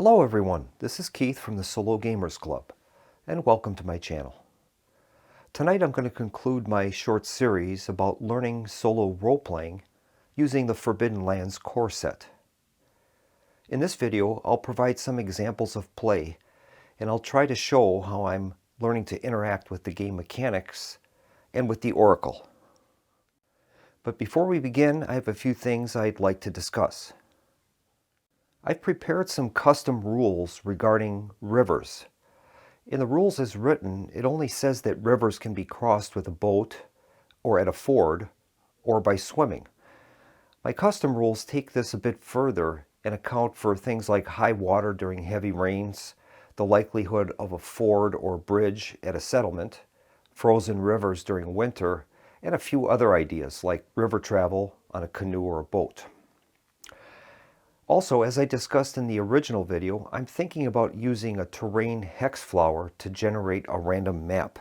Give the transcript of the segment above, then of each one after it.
Hello everyone, this is Keith from the Solo Gamers Club, and welcome to my channel. Tonight I'm going to conclude my short series about learning solo role-playing using the Forbidden Lands core set. In this video, I'll provide some examples of play, and I'll try to show how I'm learning to interact with the game mechanics and with the Oracle. But before we begin, I have a few things I'd like to discuss. I've prepared some custom rules regarding rivers. In the rules as written, it only says that rivers can be crossed with a boat, or at a ford, or by swimming. My custom rules take this a bit further and account for things like high water during heavy rains, the likelihood of a ford or bridge at a settlement, frozen rivers during winter, and a few other ideas like river travel on a canoe or a boat. Also, as I discussed in the original video, I'm thinking about using a terrain hex flower to generate a random map.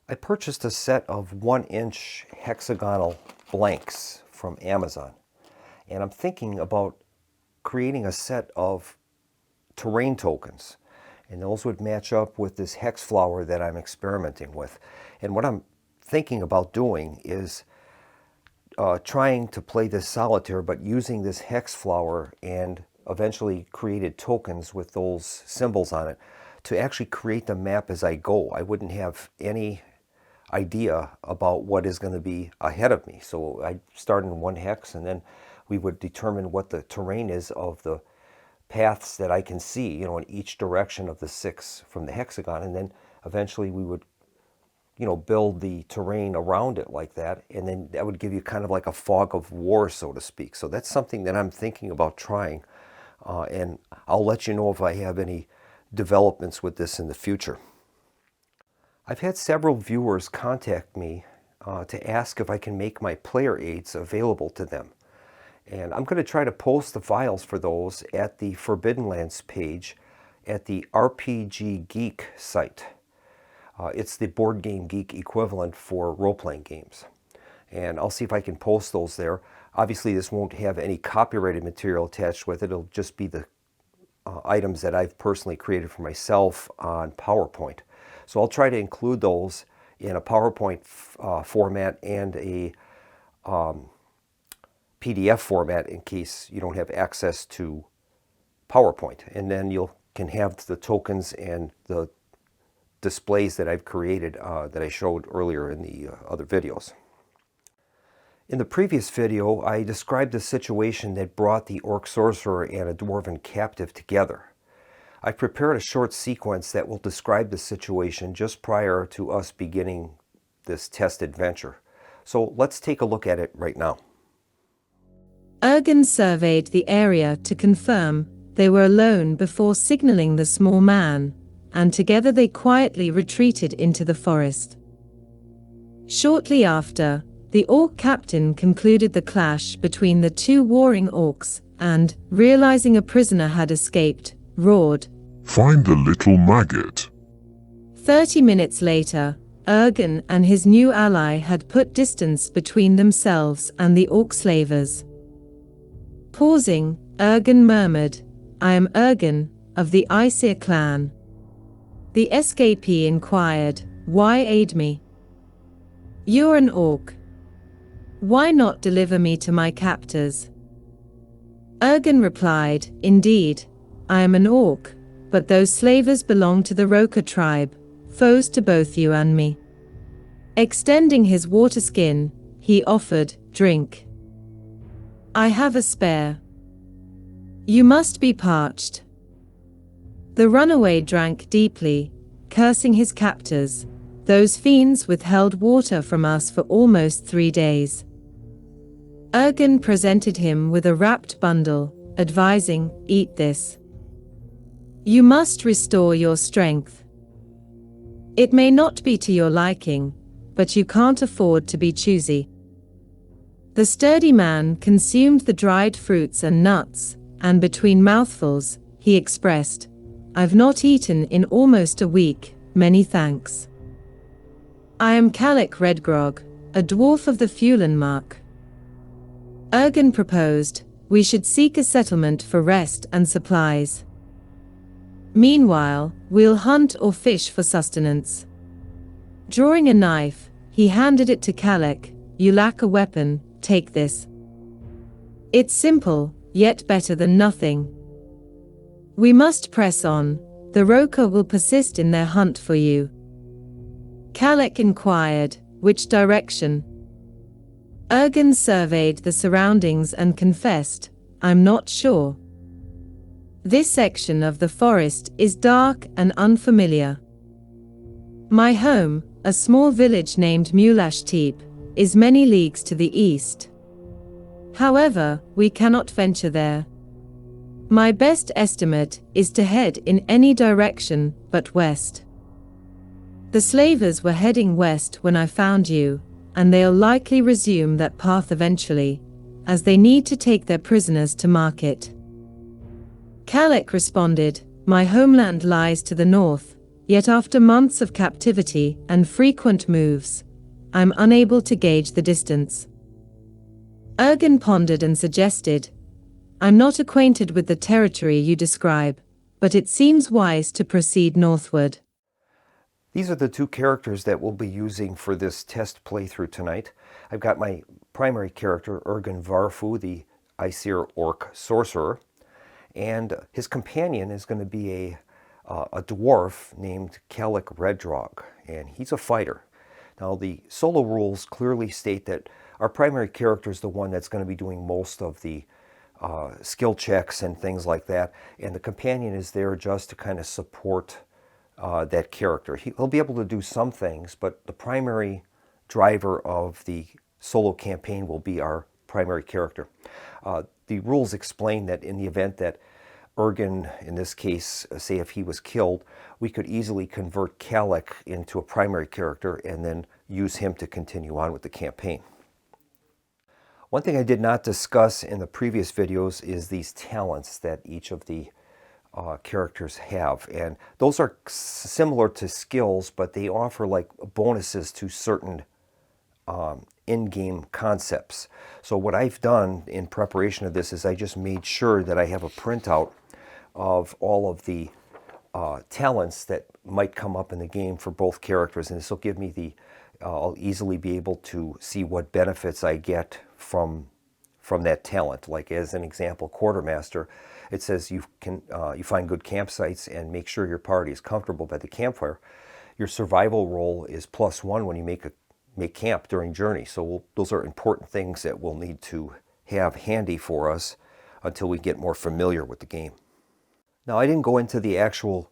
I purchased a set of 1-inch hexagonal blanks from Amazon, and I'm thinking about creating a set of terrain tokens, and those would match up with this hex flower that I'm experimenting with. And what I'm thinking about doing is trying to play this solitaire, but using this hex flower and eventually created tokens with those symbols on it to actually create the map as I go. I wouldn't have any idea about what is going to be ahead of me. So I start in one hex, and then we would determine what the terrain is of the paths that I can see, in each direction of the 6 from the hexagon, and then eventually we would build the terrain around it like that, and then that would give you kind of like a fog of war, so to speak. So that's something that I'm thinking about trying, and I'll let you know if I have any developments with this in the future. I've had several viewers contact me to ask if I can make my player aids available to them. And I'm going to try to post the files for those at the Forbidden Lands page at the RPG Geek site. It's the Board Game Geek equivalent for role-playing games. And I'll see if I can post those there. Obviously, this won't have any copyrighted material attached with it. It'll just be the items that I've personally created for myself on PowerPoint. So I'll try to include those in a PowerPoint format and a PDF format in case you don't have access to PowerPoint. And then you can have the tokens and the displays that I've created that I showed earlier in the other videos. In the previous video, I described the situation that brought the Orc Sorcerer and a Dwarven Captive together. I've prepared a short sequence that will describe the situation just prior to us beginning this test adventure. So let's take a look at it right now. Ergen surveyed the area to confirm they were alone before signaling the small man, and together they quietly retreated into the forest. Shortly after, the Orc captain concluded the clash between the two warring orcs and, realizing a prisoner had escaped, roared, "Find the little maggot!" 30 minutes later, Ergen and his new ally had put distance between themselves and the Orc slavers. Pausing, Ergen murmured, "I am Ergen, of the Aesir clan." The escapee inquired, "Why aid me? You're an orc. Why not deliver me to my captors?" Ergen replied, "Indeed, I am an orc, but those slavers belong to the Roka tribe, foes to both you and me." Extending his water skin, he offered, "Drink. I have a spare. You must be parched." The runaway drank deeply, cursing his captors. "Those fiends withheld water from us for almost 3 days." Ergen presented him with a wrapped bundle, advising, "Eat this. You must restore your strength. It may not be to your liking, but you can't afford to be choosy." The sturdy man consumed the dried fruits and nuts, and between mouthfuls, he expressed, "I've not eaten in almost a week, many thanks. I am Calic Redgrog, a dwarf of the Fulenmark." Ergen proposed, we should seek a settlement for rest and supplies. Meanwhile, we'll hunt or fish for sustenance. Drawing a knife, he handed it to Kalek. You lack a weapon, take this. It's simple, yet better than nothing. We must press on, the Roka will persist in their hunt for you. Kalek inquired, which direction? Ergen surveyed the surroundings and confessed, I'm not sure. This section of the forest is dark and unfamiliar. My home, a small village named Mulashteep, is many leagues to the east. However, we cannot venture there. My best estimate is to head in any direction but west. The slavers were heading west when I found you, and they'll likely resume that path eventually, as they need to take their prisoners to market. Kalek responded, my homeland lies to the north, yet after months of captivity and frequent moves, I'm unable to gauge the distance. Ergen pondered and suggested, I'm not acquainted with the territory you describe, but it seems wise to proceed northward. These are the two characters that we'll be using for this test playthrough tonight. I've got my primary character, Ergen Varfu, the Aesir Orc Sorcerer, and his companion is going to be a dwarf named Kalek Reddrog, and he's a fighter. Now, the solo rules clearly state that our primary character is the one that's going to be doing most of the skill checks and things like that, and the companion is there just to kind of support that character. He'll be able to do some things, but the primary driver of the solo campaign will be our primary character. The rules explain that in the event that Ergen, in this case, say if he was killed, we could easily convert Kalek into a primary character and then use him to continue on with the campaign. One thing I did not discuss in the previous videos is these talents that each of the characters have, and those are similar to skills, but they offer like bonuses to certain in-game concepts. So what I've done in preparation of this is I just made sure that I have a printout of all of the talents that might come up in the game for both characters, and this will give me the I'll easily be able to see what benefits I get from that talent. Like as an example, Quartermaster, it says you find good campsites and make sure your party is comfortable by the campfire. Your survival roll is +1 when you make camp during journey. So those are important things that we'll need to have handy for us until we get more familiar with the game. Now, I didn't go into the actual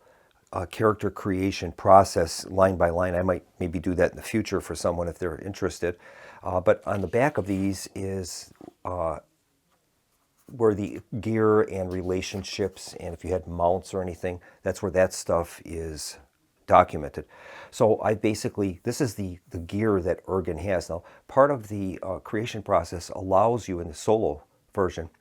character creation process line by line. I might maybe do that in the future for someone if they're interested. But on the back of these is where the gear and relationships, and if you had mounts or anything, that's where that stuff is documented. So I basically, this is the gear that Ergen has. Now, part of the creation process allows you in the solo version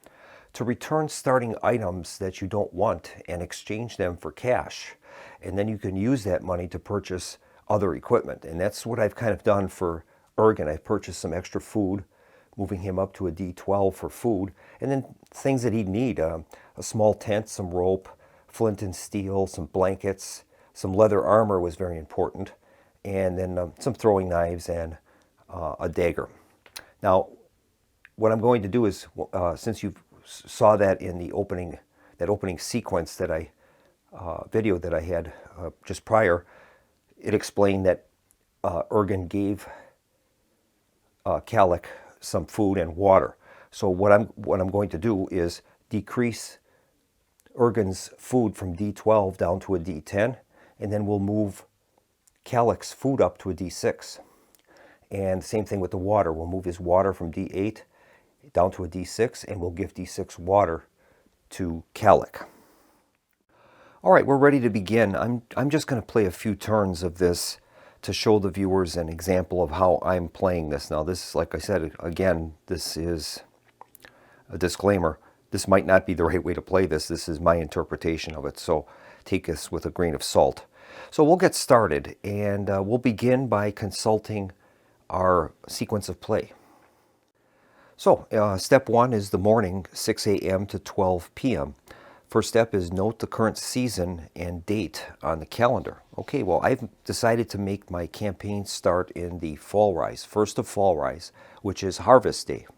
to return starting items that you don't want and exchange them for cash. And then you can use that money to purchase other equipment. And that's what I've kind of done for Ergen. I've purchased some extra food, moving him up to a D12 for food, and then things that he'd need, a small tent, some rope, flint and steel, some blankets, some leather armor was very important, and then some throwing knives and a dagger. Now, what I'm going to do is, since you saw that in the opening sequence that I video that I had just prior, it explained that Ergen gave Kalek some food and water. So what I'm going to do is decrease Ergen's food from D12 down to a D10, and then we'll move Kalek's food up to a D6. And same thing with the water. We'll move his water from D8 down to a D6, and we'll give D6 water to Kalek. All right, we're ready to begin. I'm just going to play a few turns of this to show the viewers an example of how I'm playing this. Now, this, like I said, again, this is a disclaimer. This might not be the right way to play this. This is my interpretation of it, so take this with a grain of salt. So we'll get started, and we'll begin by consulting our sequence of play. So step one is the morning, 6 a.m. to 12 p.m. First step is note the current season and date on the calendar. Okay, well, I've decided to make my campaign start in the fall rise, first of fall rise, which is harvest day.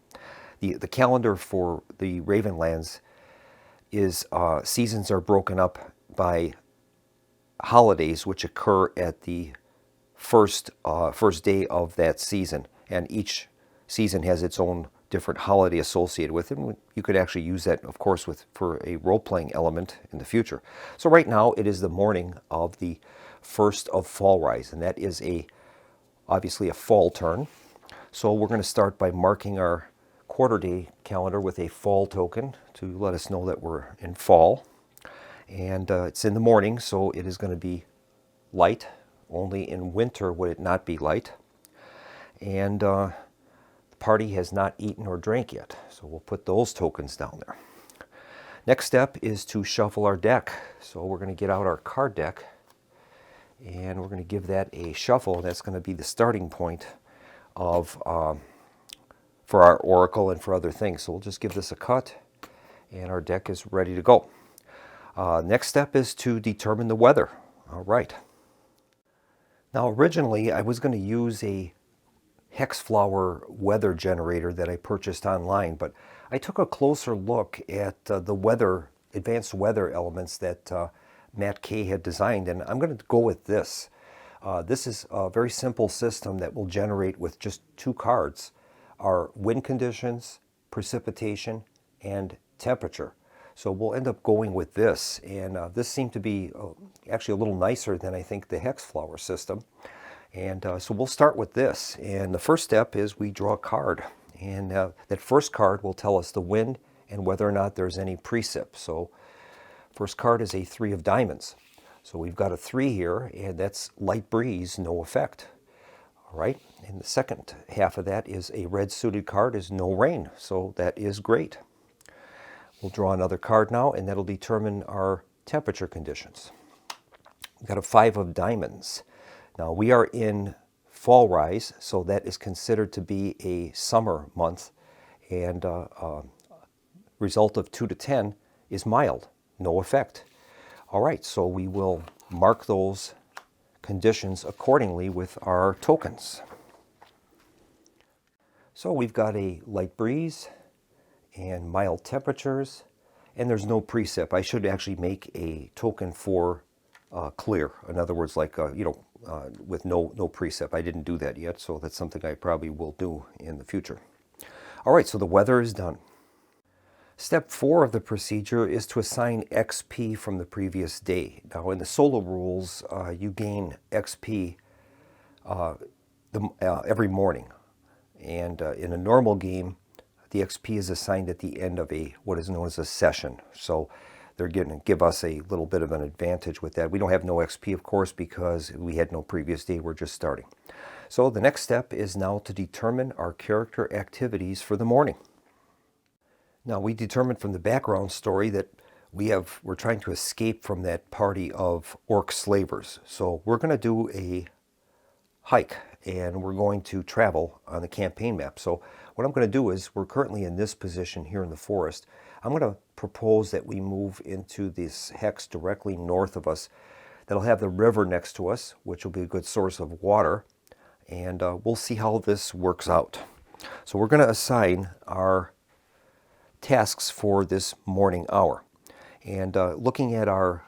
The calendar for the Ravenlands is seasons are broken up by holidays which occur at the first day of that season, and each season has its own different holiday associated with it. And you could actually use that, of course, for a role-playing element in the future. So right now it is the morning of the first of fall rise, and that is obviously a fall turn. So we're going to start by marking our quarter day calendar with a fall token to let us know that we're in fall. And it's in the morning, so it is going to be light. Only in winter would it not be light. And the party has not eaten or drank yet, so we'll put those tokens down there. Next step is to shuffle our deck. So we're going to get out our card deck, and we're going to give that a shuffle. That's going to be the starting point of for our oracle and for other things. So we'll just give this a cut, and our deck is ready to go. Next step is to determine the weather. All right. Now originally I was going to use a hex flower weather generator that I purchased online, but I took a closer look at the advanced weather elements that Matt Kay had designed, and I'm going to go with this. This is a very simple system that will generate with just 2 cards our wind conditions, precipitation, and temperature. So we'll end up going with this, and this seemed to be actually a little nicer than I think the hex flower system. And so we'll start with this, and the first step is we draw a card, and that first card will tell us the wind and whether or not there's any precip. So first card is a 3 of diamonds. So we've got a 3 here, and that's light breeze, no effect. All right, and the second half of that is a red suited card is no rain, so that is great. We'll draw another card now, and that'll determine our temperature conditions. We've got a 5 of diamonds. Now we are in fall rise, so that is considered to be a summer month, and result of 2 to 10 is mild, no effect. All right, so we will mark those conditions accordingly with our tokens. So we've got a light breeze and mild temperatures, and there's no precip. I should actually make a token for clear. In other words, like with no precip. I didn't do that yet, so that's something I probably will do in the future. All right, so the weather is done. Step 4 of the procedure is to assign XP from the previous day. Now in the solo rules, you gain XP every morning, and in a normal game, the XP is assigned at the end of what is known as a session. So they're going to give us a little bit of an advantage with that. We don't have no XP, of course, because we had no previous day. We're just starting. So the next step is now to determine our character activities for the morning. Now we determined from the background story that we're trying to escape from that party of orc slavers. So we're going to do a hike, and we're going to travel on the campaign map. So what I'm going to do is, we're currently in this position here in the forest. I'm going to propose that we move into this hex directly north of us. That'll have the river next to us, which will be a good source of water, and we'll see how this works out. So we're going to assign our tasks for this morning hour. And looking at our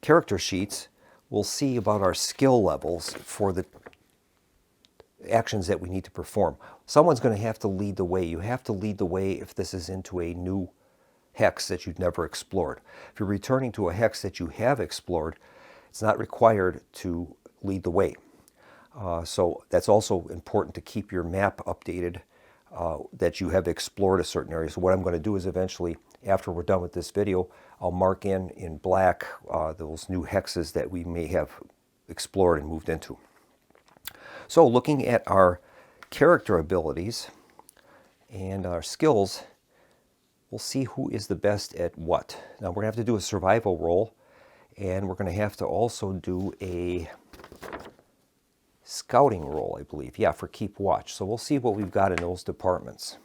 character sheets, we'll see about our skill levels for the actions that we need to perform. Someone's going to have to lead the way. You have to lead the way if this is into a new hex that you've never explored. If you're returning to a hex that you have explored, it's not required to lead the way. So that's also important to keep your map updated, that you have explored a certain area. So what I'm going to do is eventually, after we're done with this video, I'll mark in black those new hexes that we may have explored and moved into. So looking at our character abilities and our skills, we'll see who is the best at what. Now we're going to have to do a survival roll, and we're going to have to also do a scouting roll, I believe. Yeah, for keep watch. So we'll see what we've got in those departments.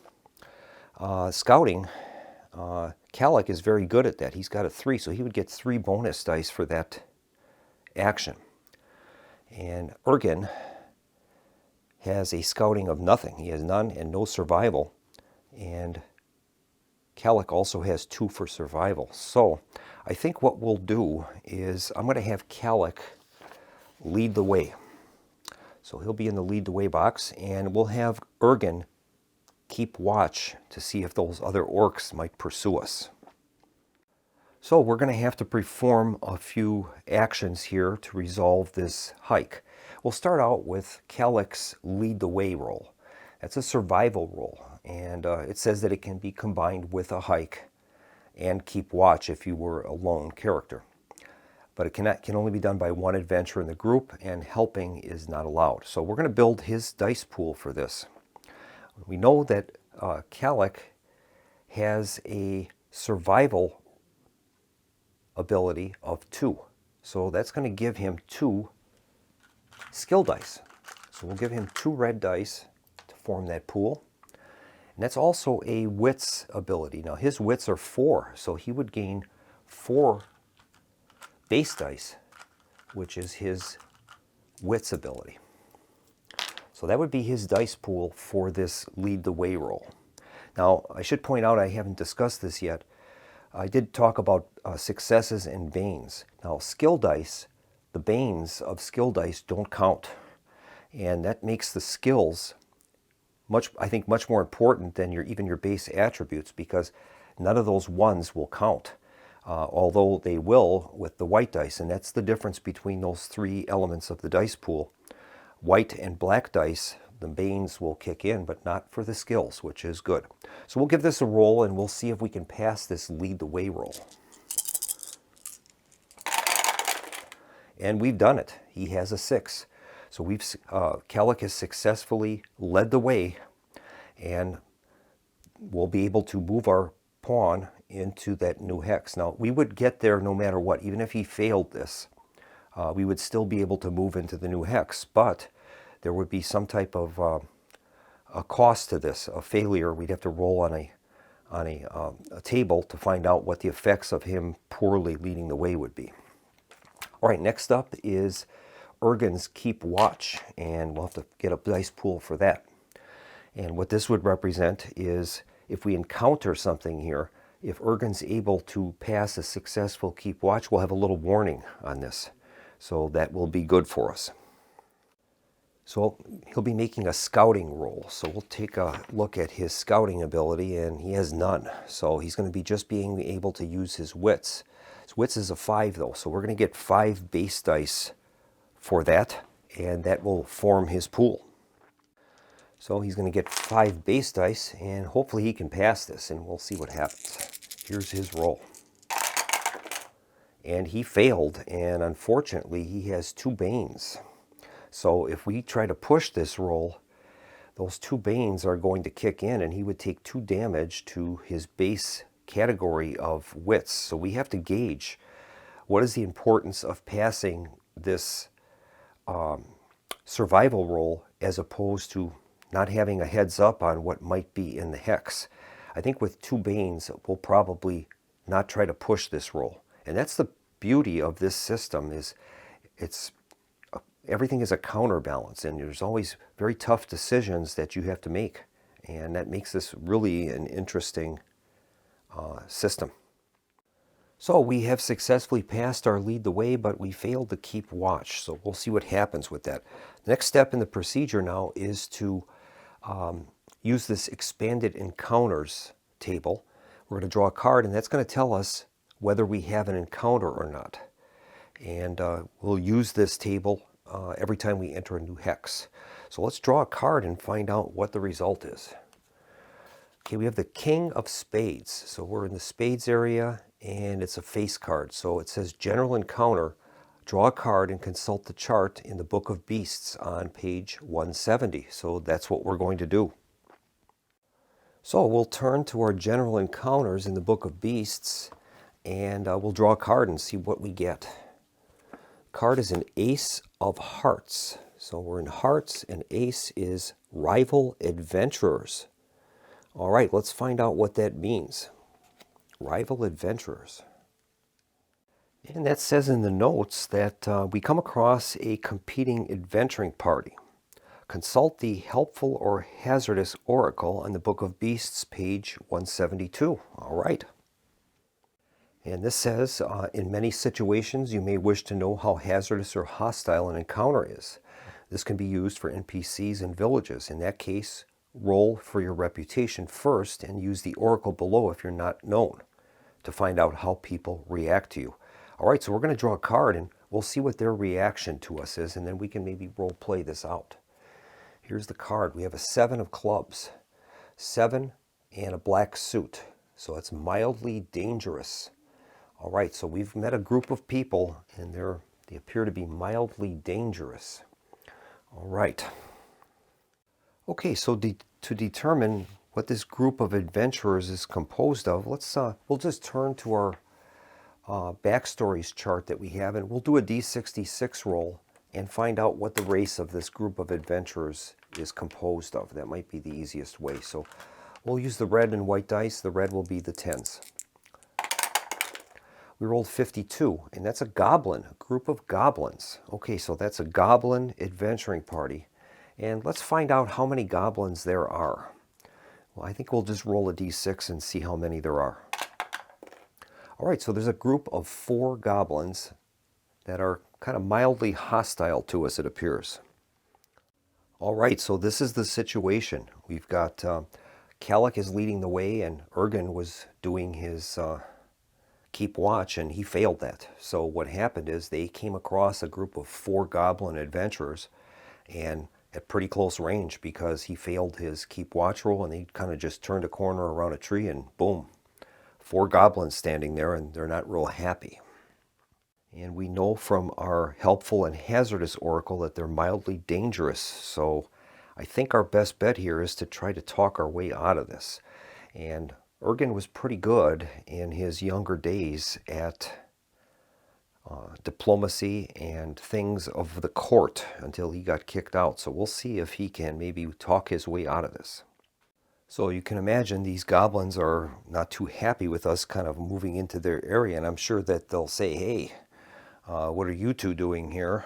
Scouting, Calic is very good at that. He's got a 3, so he would get 3 bonus dice for that action. And Ergen has a scouting of nothing. He has none and no survival. And Calic also has 2 for survival. So I think what we'll do is I'm going to have Calic lead the way. So he'll be in the lead the way box, and we'll have Ergen keep watch to see if those other orcs might pursue us. So we're going to have to perform a few actions here to resolve this hike. We'll start out with Calic's lead the way roll. That's a survival roll, and it says that it can be combined with a hike and keep watch if you were a lone character. But it can only be done by one adventurer in the group, and helping is not allowed. So we're going to build his dice pool for this. We know that Calic has a survival ability of 2. So that's going to give him 2 skill dice. So we'll give him 2 red dice to form that pool. And that's also a wits ability. Now his wits are 4, so he would gain 4 base dice, which is his wits ability. So that would be his dice pool for this lead the way roll. Now I should point out, I haven't discussed this yet, I did talk about successes and banes. Now skill dice, the banes of skill dice don't count, and that makes the skills I think much more important than even your base attributes, because none of those ones will count. Although they will with the white dice, and that's the difference between those 3 elements of the dice pool. White and black dice, the banes will kick in, but not for the skills, which is good. So we'll give this a roll, and we'll see if we can pass this lead the way roll. And we've done it. He has a 6. So Calic has successfully led the way, and we'll be able to move our pawn into that new hex. Now we would get there no matter what. Even if he failed this, we would still be able to move into the new hex, but there would be some type of a cost to this, a failure. We'd have to roll on a table to find out what the effects of him poorly leading the way would be. All right, next up is Ergen's keep watch, and we'll have to get a dice pool for that. And what this would represent is if we encounter something here, if Ergen's able to pass a successful keep watch, we'll have a little warning on this. So that will be good for us. So he'll be making a scouting roll. So we'll take a look at his scouting ability, and he has none. So he's going to be just being able to use his wits. His wits is a 5 though, so we're going to get 5 base dice for that, and that will form his pool. So he's going to get 5 base dice, and hopefully he can pass this, and we'll see what happens. Here's his roll. And he failed, and unfortunately he has 2 banes. So if we try to push this roll, those 2 banes are going to kick in, and he would take 2 damage to his base category of wits. So we have to gauge what is the importance of passing this survival roll as opposed to not having a heads up on what might be in the hex. I think with 2 banes, we'll probably not try to push this roll. And that's the beauty of this system, is everything is a counterbalance, and there's always very tough decisions that you have to make. And that makes this really an interesting system. So we have successfully passed our lead the way, but we failed to keep watch. So we'll see what happens with that. The next step in the procedure now is to use this expanded encounters table. We're going to draw a card, and that's going to tell us whether we have an encounter or not. And we'll use this table every time we enter a new hex. So let's draw a card and find out what the result is. Okay, we have the King of Spades. So we're in the Spades area, and it's a face card. So it says General Encounter. Draw a card and consult the chart in the Book of Beasts on page 170. So that's what we're going to do. So we'll turn to our General Encounters in the Book of Beasts, and we'll draw a card and see what we get. Card is an Ace of Hearts. So we're in hearts, and ace is rival adventurers. All right, let's find out what that means. Rival adventurers. And that says in the notes that we come across a competing adventuring party. Consult the helpful or hazardous oracle on the Book of Beasts, page 172. All right. And this says, in many situations, you may wish to know how hazardous or hostile an encounter is. This can be used for NPCs and villages. In that case, roll for your reputation first and use the oracle below if you're not known to find out how people react to you. All right, so we're going to draw a card and we'll see what their reaction to us is, and then we can maybe role play this out. Here's the card. We have a 7 of clubs, 7 and a black suit. So it's mildly dangerous. All right, so we've met a group of people and they appear to be mildly dangerous. All right. Okay, so to determine what this group of adventurers is composed of, we'll just turn to our backstories chart that we have, and we'll do a D66 roll and find out what the race of this group of adventurers is composed of. That might be the easiest way. So we'll use the red and white dice. The red will be the 10s. We rolled 52, and that's a goblin, a group of goblins. Okay, so that's a goblin adventuring party. And let's find out how many goblins there are. Well, I think we'll just roll a D6 and see how many there are. All right, so there's a group of 4 goblins that are kind of mildly hostile to us, it appears. All right, so this is the situation. We've got Kalik is leading the way, and Ergen was doing his keep watch, and he failed that. So what happened is they came across a group of 4 goblin adventurers, and at pretty close range because he failed his keep watch roll, and they kind of just turned a corner around a tree, and boom. 4 goblins standing there, and they're not real happy. And we know from our helpful and hazardous oracle that they're mildly dangerous. So I think our best bet here is to try to talk our way out of this. And Ergen was pretty good in his younger days at diplomacy and things of the court until he got kicked out. So we'll see if he can maybe talk his way out of this. So you can imagine these goblins are not too happy with us kind of moving into their area, and I'm sure that they'll say, hey, what are you two doing here?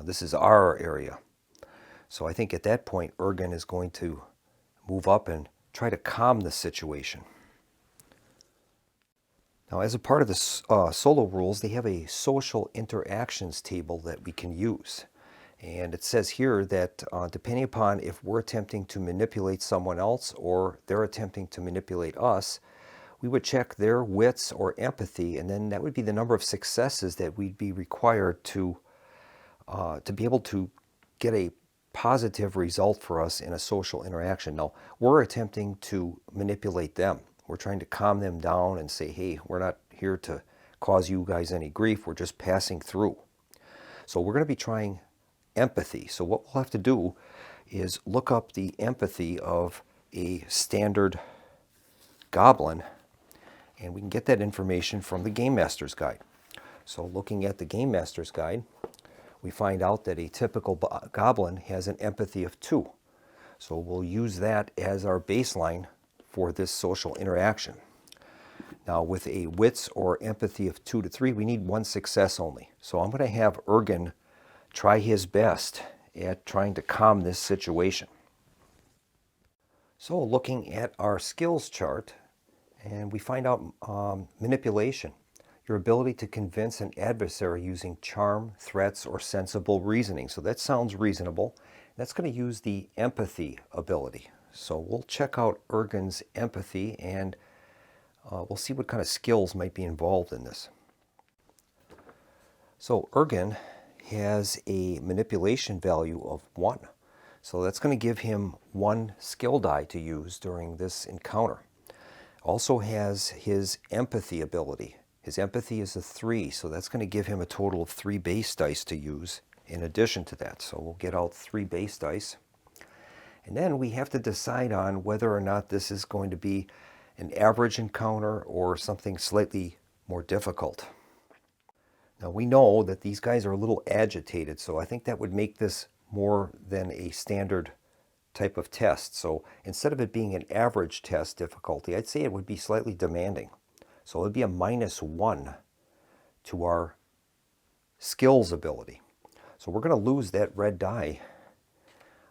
This is our area. So I think at that point, Ergen is going to move up and try to calm the situation. Now, as a part of the solo rules, they have a social interactions table that we can use. And it says here that depending upon if we're attempting to manipulate someone else or they're attempting to manipulate us, we would check their wits or empathy, and then that would be the number of successes that we'd be required to be able to get a positive result for us in a social interaction. Now, we're attempting to manipulate them. We're trying to calm them down and say, hey, we're not here to cause you guys any grief. We're just passing through. So we're going to be trying empathy. So what we'll have to do is look up the empathy of a standard goblin, and we can get that information from the Game Master's Guide. So looking at the Game Master's Guide, we find out that a typical goblin has an empathy of 2. So we'll use that as our baseline for this social interaction. Now with a wits or empathy of 2 to 3, we need 1 success only. So I'm going to have Ergen try his best at trying to calm this situation. So looking at our skills chart, and we find out manipulation, your ability to convince an adversary using charm, threats, or sensible reasoning. So that sounds reasonable. That's going to use the empathy ability. So we'll check out Ergen's empathy, and we'll see what kind of skills might be involved in this. So Ergen has a manipulation value of 1. So that's going to give him 1 skill die to use during this encounter. Also has his empathy ability. His empathy is a 3, so that's going to give him a total of 3 base dice to use in addition to that. So we'll get out 3 base dice. And then we have to decide on whether or not this is going to be an average encounter or something slightly more difficult. Now we know that these guys are a little agitated, so I think that would make this more than a standard type of test. So instead of it being an average test difficulty, I'd say it would be slightly demanding. So it would be a -1 to our skills ability. So we're going to lose that red die,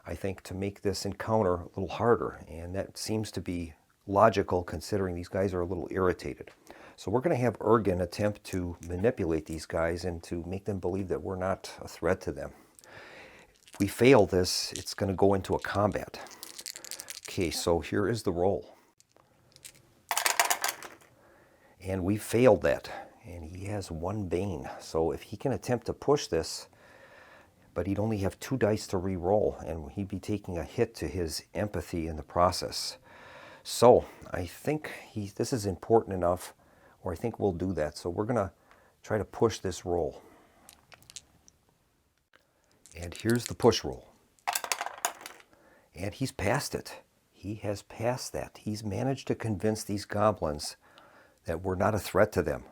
I think, to make this encounter a little harder. And that seems to be logical considering these guys are a little irritated. So we're going to have Ergen attempt to manipulate these guys and to make them believe that we're not a threat to them. If we fail this, it's going to go into a combat. Okay, so here is the roll. And we failed that. And he has 1 Bane. So if he can attempt to push this, but he'd only have 2 dice to re-roll, and he'd be taking a hit to his empathy in the process. So I think this is important enough, or I think we'll do that. So we're going to try to push this roll. And here's the push roll. And he's passed it. He has passed that. He's managed to convince these goblins that we're not a threat to them.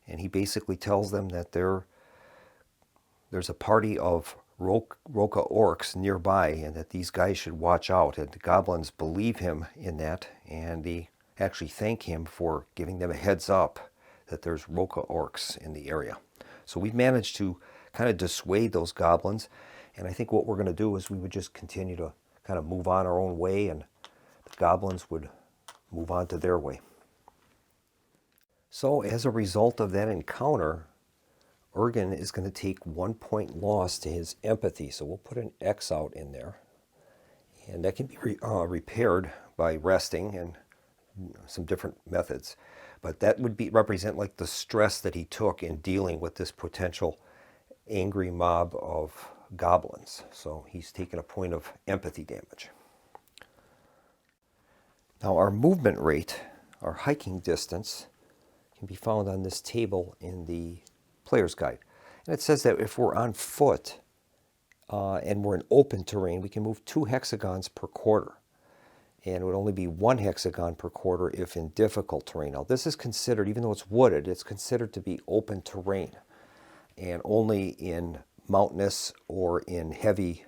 And he basically tells them that there's a party of Roka orcs nearby and that these guys should watch out. And the goblins believe him in that, and they actually thank him for giving them a heads up that there's Roka orcs in the area. So we've managed to kind of dissuade those goblins, and I think what we're going to do is we would just continue to kind of move on our own way, and the goblins would move on to their way. So as a result of that encounter, Ergen is going to take 1 point loss to his empathy. So we'll put an X out in there. And that can be repaired by resting and some different methods. But that would represent like the stress that he took in dealing with this potential angry mob of goblins. So he's taken a point of empathy damage. Now our movement rate, our hiking distance, can be found on this table in the player's guide. And it says that if we're on foot and we're in open terrain, we can move 2 hexagons per quarter. And it would only be 1 hexagon per quarter if in difficult terrain. Now this is considered, even though it's wooded, it's considered to be open terrain. And only in mountainous or in heavy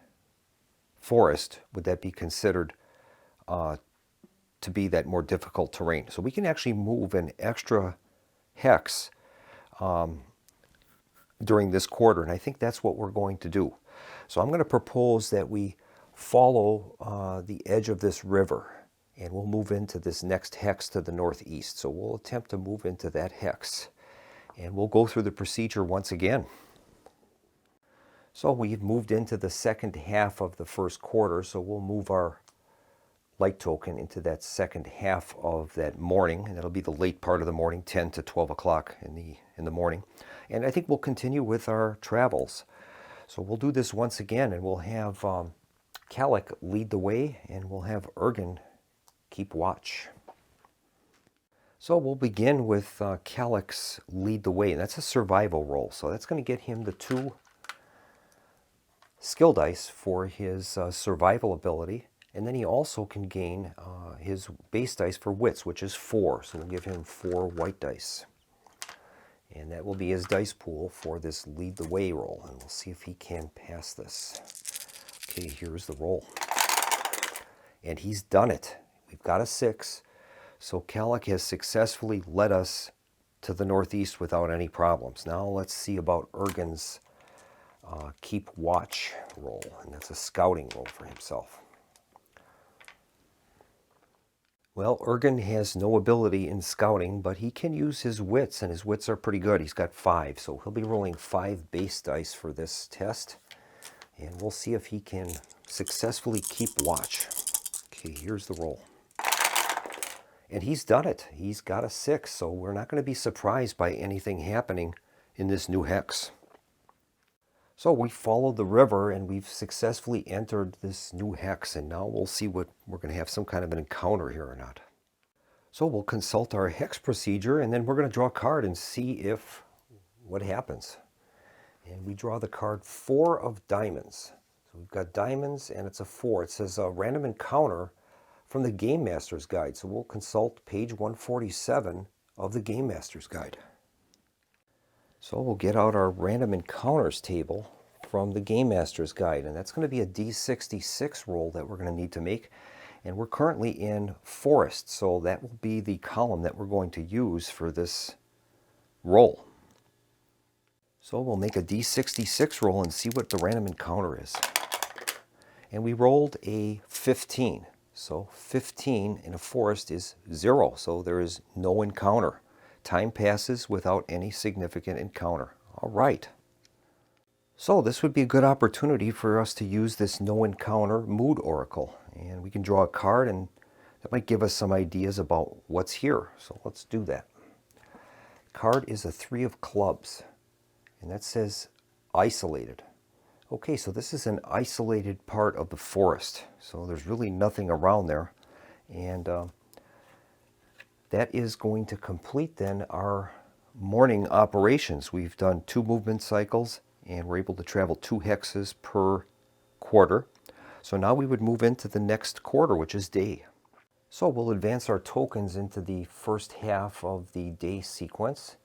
forest would that be considered to be that more difficult terrain. So we can actually move an extra hex during this quarter, and I think that's what we're going to do. So I'm going to propose that we follow the edge of this river, and we'll move into this next hex to the northeast. So we'll attempt to move into that hex, and we'll go through the procedure once again. So we've moved into the second half of the first quarter, so we'll move our light token into that second half of that morning, and that'll be the late part of the morning, 10 to 12 o'clock in the morning. And I think we'll continue with our travels. So we'll do this once again, and we'll have Kalik lead the way, and we'll have Ergen keep watch. So we'll begin with Kalik's lead the way, and that's a survival roll. So that's going to get him the 2 skill dice for his survival ability. And then he also can gain his base dice for wits, which is 4. So we'll give him 4 white dice. And that will be his dice pool for this lead the way roll. And we'll see if he can pass this. Okay, here's the roll. And he's done it. We've got a 6. So Kalik has successfully led us to the northeast without any problems. Now let's see about Ergen's keep watch roll. And that's a scouting roll for himself. Well, Ergen has no ability in scouting, but he can use his wits, and his wits are pretty good. He's got 5, so he'll be rolling 5 base dice for this test. And we'll see if he can successfully keep watch. Okay, here's the roll. And he's done it. He's got a 6, so we're not going to be surprised by anything happening in this new hex. So we followed the river, and we've successfully entered this new hex, and now we'll see what we're going to have some kind of an encounter here or not. So we'll consult our hex procedure, and then we're going to draw a card and see what happens. And we draw the card 4 of diamonds. So we've got diamonds, and it's a 4. It says a random encounter from the Game Master's Guide. So we'll consult page 147 of the Game Master's Guide. So we'll get out our random encounters table from the Game Master's Guide, and that's going to be a D66 roll that we're going to need to make. And we're currently in Forest, so that will be the column that we're going to use for this roll. So we'll make a D66 roll and see what the random encounter is. And we rolled a 15. So 15 in a forest is 0, so there is no encounter. Time passes without any significant encounter. All right. So this would be a good opportunity for us to use this no encounter mood oracle. And we can draw a card, and that might give us some ideas about what's here. So let's do that. Card is a 3 of clubs, and that says isolated. Okay, so this is an isolated part of the forest, so there's really nothing around there, and that is going to complete then our morning operations. We've done 2 movement cycles, and we're able to travel 2 hexes per quarter. So now we would move into the next quarter, which is day. So we'll advance our tokens into the first half of the day sequence,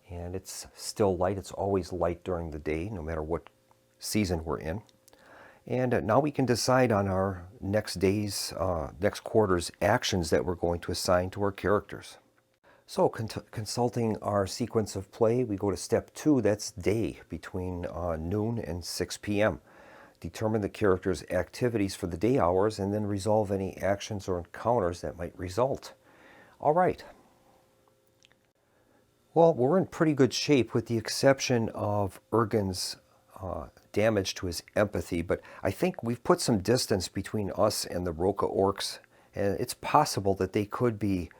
and it's still light. It's always light during the day, no matter what season we're in. And now we can decide on our next quarter's actions that we're going to assign to our characters. So consulting our sequence of play, we go to step 2, that's day, between noon and 6 p.m. Determine the character's activities for the day hours and then resolve any actions or encounters that might result. All right. Well, we're in pretty good shape with the exception of Ergen's damage to his empathy, but I think we've put some distance between us and the Roka orcs, and it's possible that they could be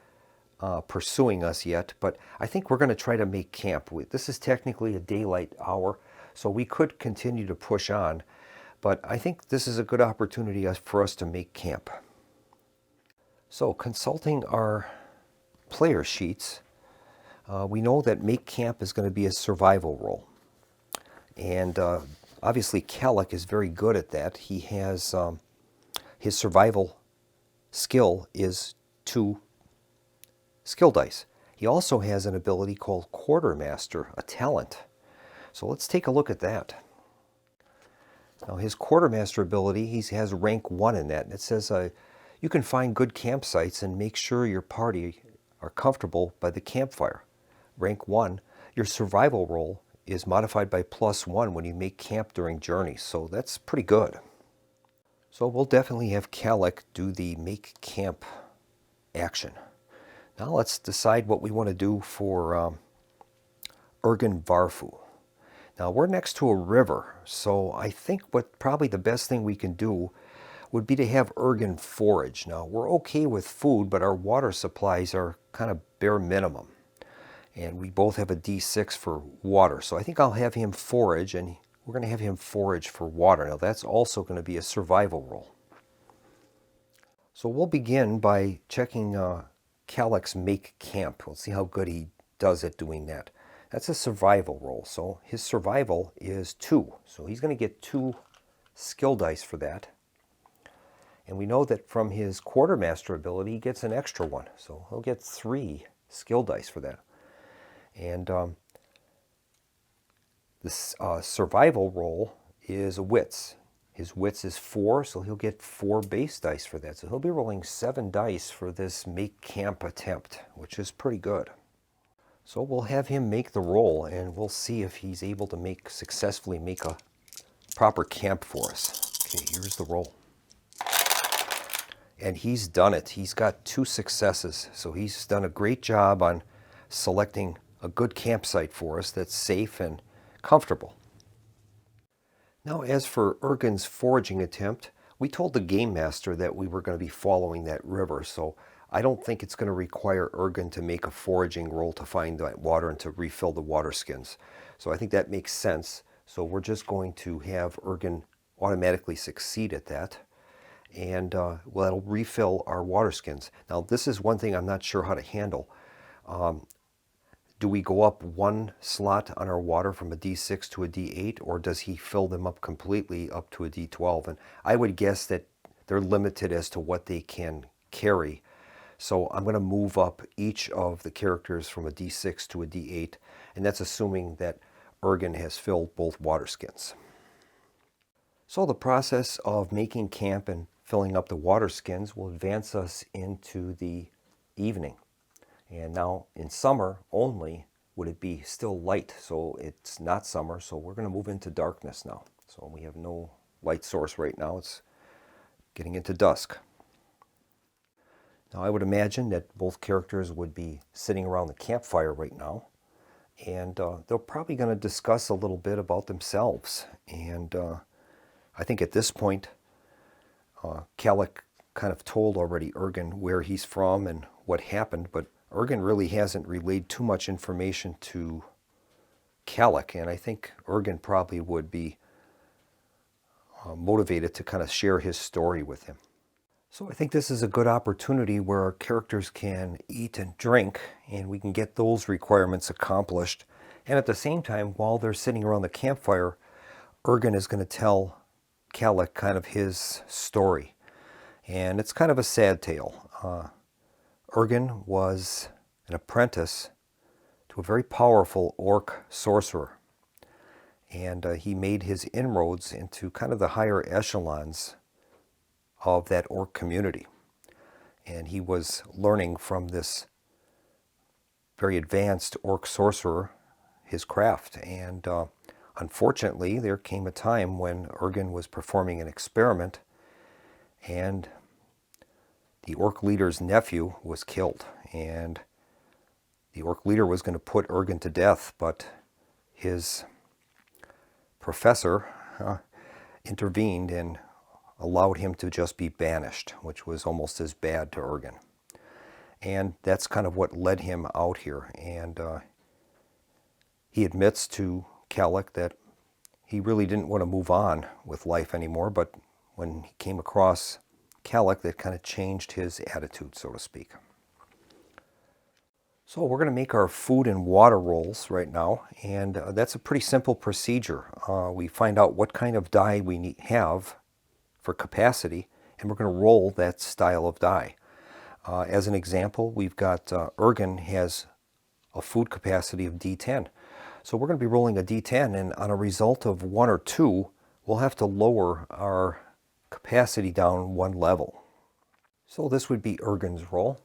pursuing us yet, but I think we're going to try to make camp. This is technically a daylight hour, so we could continue to push on, but I think this is a good opportunity for us to make camp. So consulting our player sheets, we know that make camp is going to be a survival roll. And obviously Kellic is very good at that. He has his survival skill is 2 skill dice. He also has an ability called Quartermaster, a talent. So let's take a look at that. Now his Quartermaster ability, he has rank 1 in that. And it says you can find good campsites and make sure your party are comfortable by the campfire. Rank 1, your survival roll is modified by +1 when you make camp during journeys, so that's pretty good. So we'll definitely have Kellic do the make camp action. Now let's decide what we want to do for Ergen Varfu. Now we're next to a river, so I think probably the best thing we can do would be to have Ergen forage. Now we're okay with food, but our water supplies are kind of bare minimum. And we both have a D6 for water. So I think I'll have him forage, and we're going to have him forage for water. Now that's also going to be a survival roll. So we'll begin by checking Kellic's make camp. We'll see how good he does at doing that. That's a survival roll. So his survival is 2. So he's going to get 2 skill dice for that. And we know that from his Quartermaster ability, he gets an extra 1. So he'll get 3 skill dice for that. And this survival roll is a wits. His wits is 4, so he'll get 4 base dice for that. So he'll be rolling 7 dice for this make camp attempt, which is pretty good. So we'll have him make the roll, and we'll see if he's able to successfully make a proper camp for us. Okay, here's the roll. And he's done it. He's got 2 successes, so he's done a great job on selecting a good campsite for us that's safe and comfortable. Now as for Ergen's foraging attempt, we told the Game Master that we were going to be following that river, so I don't think it's going to require Ergen to make a foraging roll to find that water and to refill the water skins. So I think that makes sense. So we're just going to have Ergen automatically succeed at that, and that'll refill our water skins. Now this is one thing I'm not sure how to handle. Do we go up 1 slot on our water from a D6 to a D8, or does he fill them up completely up to a D12? And I would guess that they're limited as to what they can carry. So I'm going to move up each of the characters from a D6 to a D8, and that's assuming that Ergen has filled both water skins. So the process of making camp and filling up the water skins will advance us into the evening. And now in summer only would it be still light, so it's not summer, so we're going to move into darkness now. So we have no light source right now, it's getting into dusk. Now I would imagine that both characters would be sitting around the campfire right now, and they're probably going to discuss a little bit about themselves. And I think at this point, Kalik kind of told already Ergen where he's from and what happened, but Ergen really hasn't relayed too much information to Kalik, and I think Ergen probably would be motivated to kind of share his story with him. So I think this is a good opportunity where our characters can eat and drink, and we can get those requirements accomplished. And at the same time, while they're sitting around the campfire, Ergen is going to tell Kalik kind of his story. And it's kind of a sad tale. Ergen was an apprentice to a very powerful orc sorcerer. And he made his inroads into kind of the higher echelons of that orc community. And he was learning from this very advanced orc sorcerer his craft. And unfortunately, there came a time when Ergen was performing an experiment, and the orc leader's nephew was killed. And the orc leader was going to put Ergen to death, but his professor intervened and allowed him to just be banished, which was almost as bad to Ergen. And that's kind of what led him out here. And he admits to Kalik that he really didn't want to move on with life anymore, but when he came across Kalik, that kind of changed his attitude, so to speak. So we're going to make our food and water rolls right now, and that's a pretty simple procedure. We find out what kind of dye we have for capacity, and we're going to roll that style of dye. As an example, we've got Ergen has a food capacity of D10. So we're going to be rolling a D10, and on a result of 1 or 2, we'll have to lower our capacity down 1 level. So this would be Ergen's roll.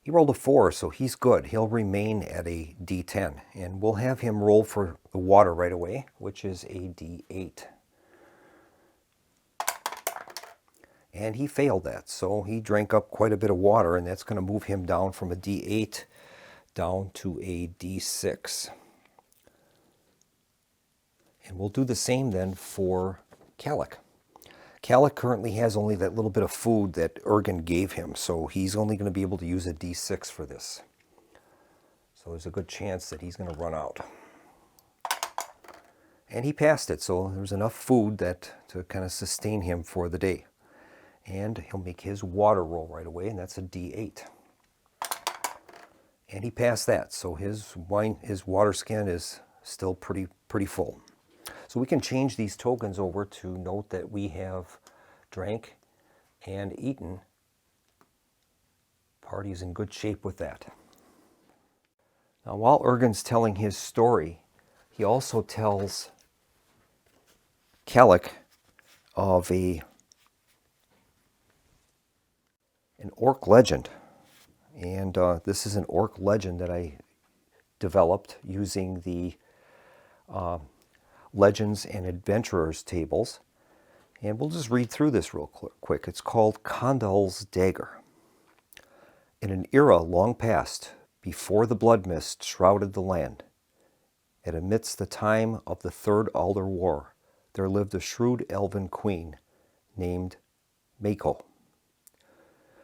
He rolled a 4, so he's good. He'll remain at a D10, and we'll have him roll for the water right away, which is a D8. And he failed that, so he drank up quite a bit of water, and that's going to move him down from a D8 down to a D6. And we'll do the same then for Kalik. Kalik currently has only that little bit of food that Ergen gave him, so he's only going to be able to use a D6 for this. So there's a good chance that he's going to run out. And he passed it, so there's enough food to kind of sustain him for the day. And he'll make his water roll right away, and that's a D8. And he passed that, so his water skin is still pretty full. So we can change these tokens over to note that we have drank and eaten. Party's in good shape with that. Now while Ergen's telling his story, he also tells Kalik of an orc legend. And this is an orc legend that I developed using the Legends and Adventurers tables. And we'll just read through this real quick. It's called Condal's Dagger. In an era long past, before the blood mist shrouded the land, and amidst the time of the Third Alder War, there lived a shrewd elven queen named Mako.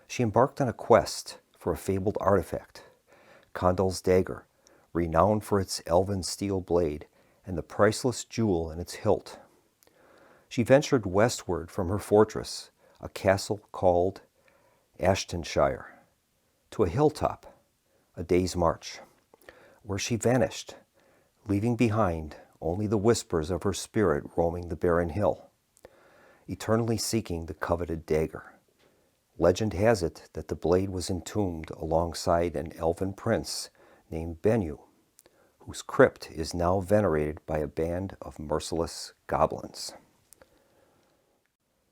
She embarked on a quest for a fabled artifact, Condal's Dagger, renowned for its elven steel blade and the priceless jewel in its hilt. She ventured westward from her fortress, a castle called Ashtonshire, to a hilltop, a day's march, where she vanished, leaving behind only the whispers of her spirit roaming the barren hill, eternally seeking the coveted dagger. Legend has it that the blade was entombed alongside an elven prince named Bennu, whose crypt is now venerated by a band of merciless goblins.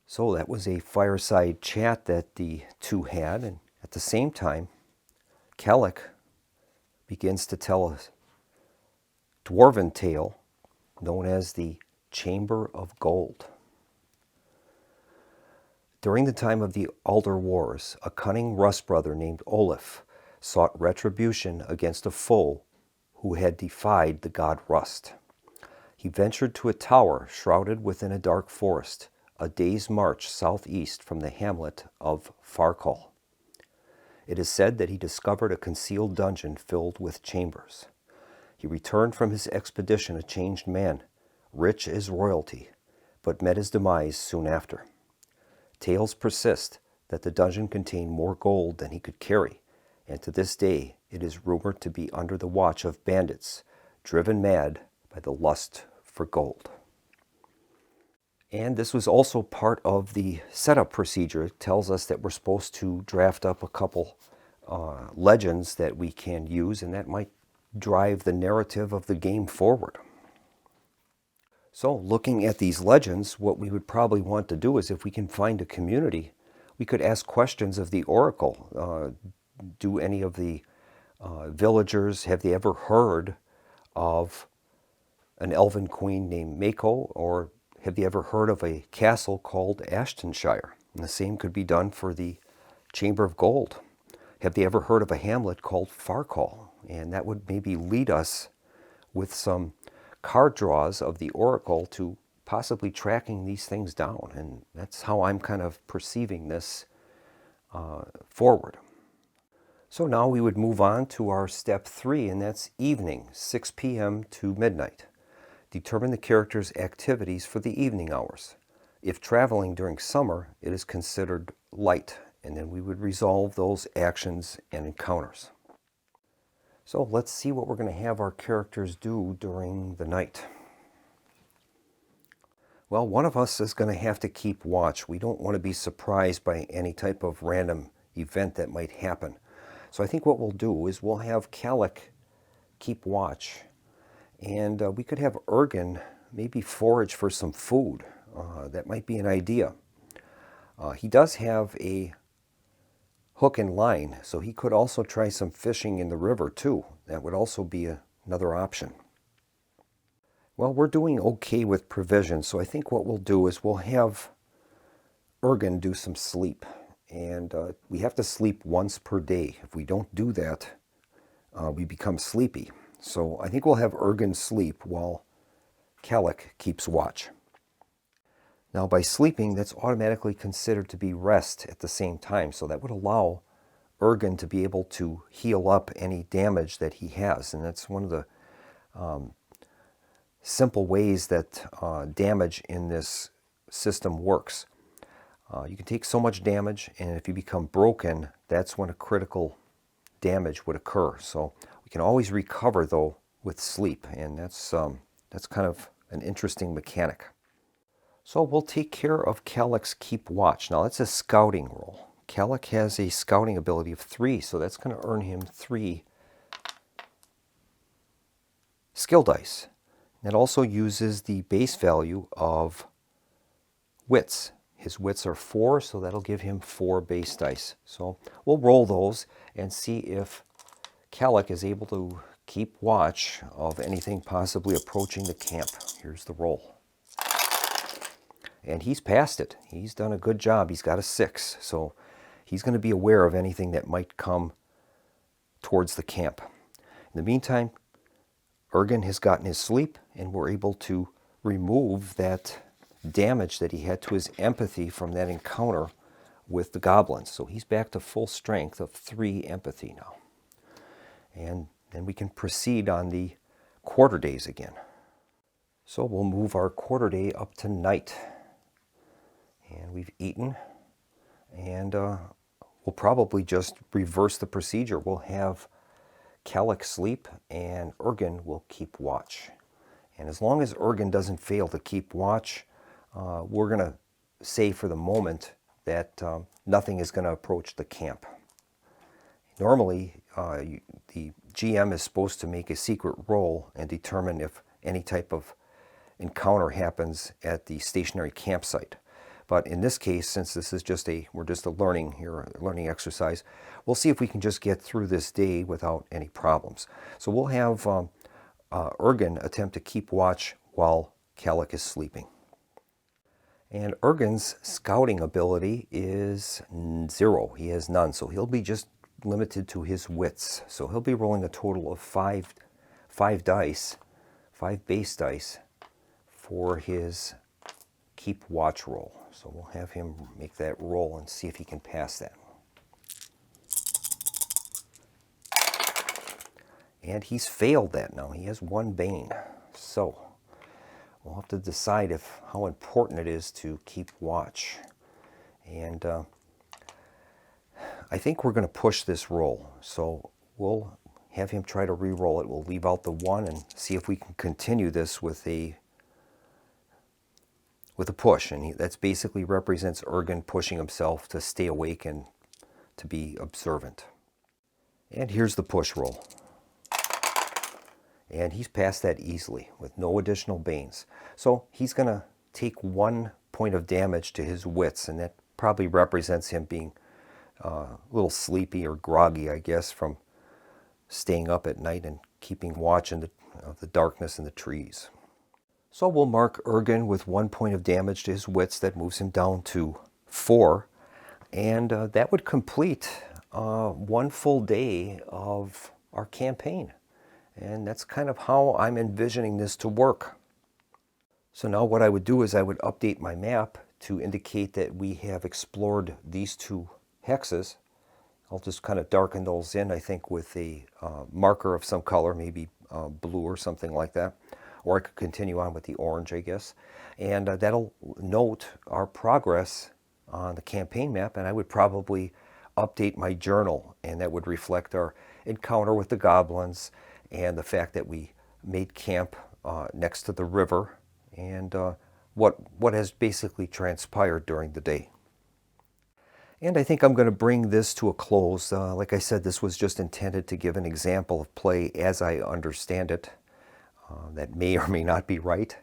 So that was a fireside chat that the two had, and at the same time, Kellic begins to tell a dwarven tale known as the Chamber of Gold. During the time of the Alder Wars, a cunning Rust brother named Olaf sought retribution against a foe who had defied the god Rust. He ventured to a tower shrouded within a dark forest, a day's march southeast from the hamlet of Farkal. It is said that he discovered a concealed dungeon filled with chambers. He returned from his expedition a changed man, rich as royalty, but met his demise soon after. Tales persist that the dungeon contained more gold than he could carry, and to this day it is rumored to be under the watch of bandits, driven mad by the lust for gold. And this was also part of the setup procedure. It tells us that we're supposed to draft up a couple legends that we can use, and that might drive the narrative of the game forward. So looking at these legends, what we would probably want to do is, if we can find a community, we could ask questions of the oracle. Do any of the villagers, have they ever heard of an elven queen named Mako, or have they ever heard of a castle called Ashtonshire? And the same could be done for the Chamber of Gold. Have they ever heard of a hamlet called Farkal? And that would maybe lead us with some card draws of the oracle to possibly tracking these things down. And that's how I'm kind of perceiving this forward. So now we would move on to our step 3, and that's evening, 6 p.m. to midnight. Determine the character's activities for the evening hours. If traveling during summer, it is considered light, and then we would resolve those actions and encounters. So let's see what we're going to have our characters do during the night. Well, one of us is going to have to keep watch. We don't want to be surprised by any type of random event that might happen. So I think what we'll do is we'll have Kellic keep watch. And we could have Ergen maybe forage for some food. That might be an idea. He does have a hook and line, so he could also try some fishing in the river too. That would also be another option. Well, we're doing okay with provisions, so I think what we'll do is we'll have Ergen do some sleep. And we have to sleep once per day. If we don't do that, we become sleepy. So I think we'll have Ergen sleep while Kellic keeps watch. Now by sleeping, that's automatically considered to be rest at the same time. So that would allow Ergen to be able to heal up any damage that he has. And that's one of the simple ways that damage in this system works. You can take so much damage, and if you become broken, that's when a critical damage would occur. So we can always recover, though, with sleep, and that's kind of an interesting mechanic. So we'll take care of Kellic's keep watch. Now that's a scouting roll. Kellic has a scouting ability of 3, so that's going to earn him 3 skill dice. That also uses the base value of wits. His wits are 4, so that'll give him 4 base dice. So we'll roll those and see if Kellic is able to keep watch of anything possibly approaching the camp. Here's the roll. And he's passed it. He's done a good job. He's got a 6, so he's going to be aware of anything that might come towards the camp. In the meantime, Ergen has gotten his sleep, and we're able to remove that damage that he had to his empathy from that encounter with the goblins. So he's back to full strength of 3 empathy now. And then we can proceed on the quarter days again. So we'll move our quarter day up to night. And we've eaten, and we'll probably just reverse the procedure. We'll have Kellic sleep, and Ergen will keep watch. And as long as Ergen doesn't fail to keep watch, we're going to say for the moment that nothing is going to approach the camp. Normally, the GM is supposed to make a secret roll and determine if any type of encounter happens at the stationary campsite. But in this case, since this is we're just a learning exercise, we'll see if we can just get through this day without any problems. So we'll have Ergen attempt to keep watch while Calic is sleeping. And Ergen's scouting ability is 0. He has none, so he'll be just limited to his wits. So he'll be rolling a total of five dice, 5 base dice for his keep watch roll. So we'll have him make that roll and see if he can pass that. And he's failed that now. He has 1 bane. So we'll have to decide how important it is to keep watch. And I think we're going to push this roll. So we'll have him try to re-roll it. We'll leave out the 1 and see if we can continue this with a push. And that's basically represents Ergen pushing himself to stay awake and to be observant. And here's the push roll. And he's passed that easily with no additional banes. So he's going to take 1 point of damage to his wits, and that probably represents him being a little sleepy or groggy, I guess, from staying up at night and keeping watch in the darkness in the trees. So we'll mark Ergen with 1 point of damage to his wits. That moves him down to 4. And that would complete 1 full day of our campaign. And that's kind of how I'm envisioning this to work. So now what I would do is I would update my map to indicate that we have explored these 2 hexes. I'll just kind of darken those in, I think, with a marker of some color, maybe blue or something like that. Or I could continue on with the orange, I guess. And that'll note our progress on the campaign map, and I would probably update my journal, and that would reflect our encounter with the goblins and the fact that we made camp next to the river, and what has basically transpired during the day. And I think I'm going to bring this to a close. Like I said, this was just intended to give an example of play as I understand it. That may or may not be right,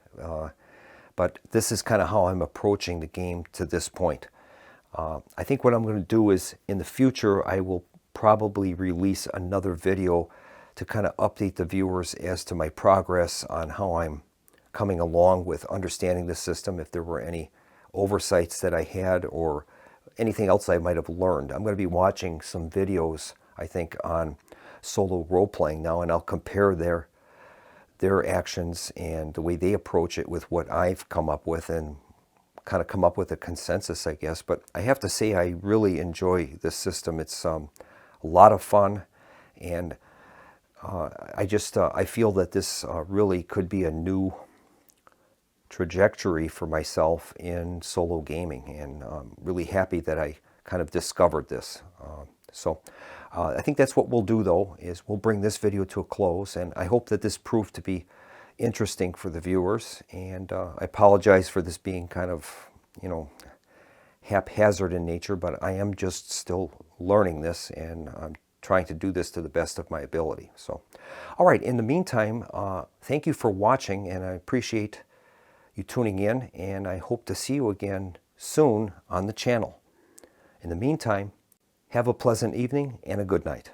but this is kind of how I'm approaching the game to this point. I think what I'm going to do is, in the future, I will probably release another video to kind of update the viewers as to my progress on how I'm coming along with understanding the system, if there were any oversights that I had or anything else I might have learned. I'm going to be watching some videos, I think, on solo role-playing now, and I'll compare their actions and the way they approach it with what I've come up with, and kind of come up with a consensus, I guess. But I have to say, I really enjoy this system. It's a lot of fun, and I feel that this really could be a new trajectory for myself in solo gaming, and I'm really happy that I kind of discovered this. I think that's what we'll do, though, is we'll bring this video to a close, and I hope that this proved to be interesting for the viewers. And I apologize for this being kind of, haphazard in nature, but I am just still learning this, and I'm trying to do this to the best of my ability. So, all right, in the meantime, thank you for watching, and I appreciate you tuning in, and I hope to see you again soon on the channel. In the meantime, have a pleasant evening and a good night.